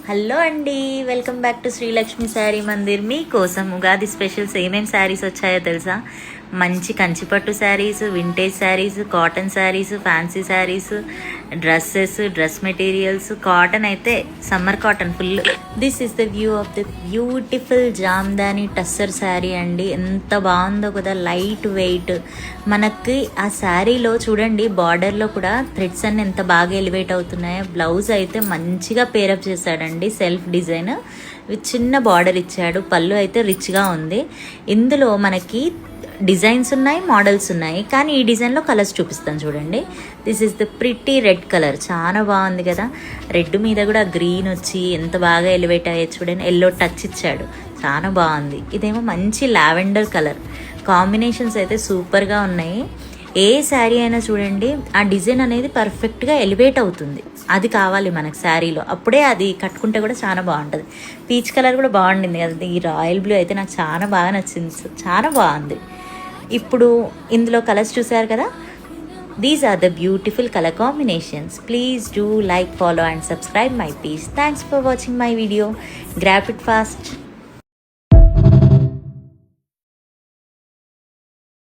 Hello అండి, welcome back to Srilakshmi sari Mandir. మీకోసం Ugadi specials ఏమేమి శారీస్ వచ్చాయో తెలుసా? మంచి Kanchipattu saris, vintage saris, cotton saris, fancy saris, dresses, dress materials. Cotton అయితే summer cotton full. This is the view of the beautiful Jamdani tussar sari అండి. ఎంత బాగుందో కదా, లైట్ వెయిట్. మనకి ఆ శారీలో చూడండి, బార్డర్లో కూడా థ్రెడ్స్ అన్ని ఎంత బాగా ఎలివేట్ అవుతున్నాయో. బ్లౌజ్ అయితే మంచిగా పేరప్ చేశాడండి, సెల్ఫ్ డిజైన్ విత్ చిన్న బార్డర్ ఇచ్చాడు. పళ్ళు అయితే రిచ్గా ఉంది. ఇందులో మనకి డిజైన్స్ ఉన్నాయి, మోడల్స్ ఉన్నాయి, కానీ ఈ డిజైన్లో కలర్స్ చూపిస్తాను చూడండి. This is the pretty red colour, చాలా బాగుంది కదా. రెడ్ మీద కూడా గ్రీన్ వచ్చి ఎంత బాగా ఎలివేట్ అయ్యే చూడండి. ఎల్లో టచ్ ఇచ్చాడు, చాలా బాగుంది. ఇదేమో మంచి లావెండర్ కలర్. కాంబినేషన్స్ అయితే సూపర్గా ఉన్నాయి. ఏ శారీ అయినా చూడండి, ఆ డిజైన్ అనేది పర్ఫెక్ట్గా ఎలివేట్ అవుతుంది. అది కావాలి మనకు శారీలో, అప్పుడే అది కట్టుకుంటే కూడా చాలా బాగుంటుంది. పీచ్ కలర్ కూడా బాగుండింది కదా. ఈ రాయల్ బ్లూ అయితే నాకు చాలా బాగా నచ్చింది, చాలా బాగుంది. ఇప్పుడు ఇందులో కలర్స్ చూసారు కదా. These are the beautiful colour combinations. Please do like, follow and subscribe my page. Thanks for watching my video. Grab it fast.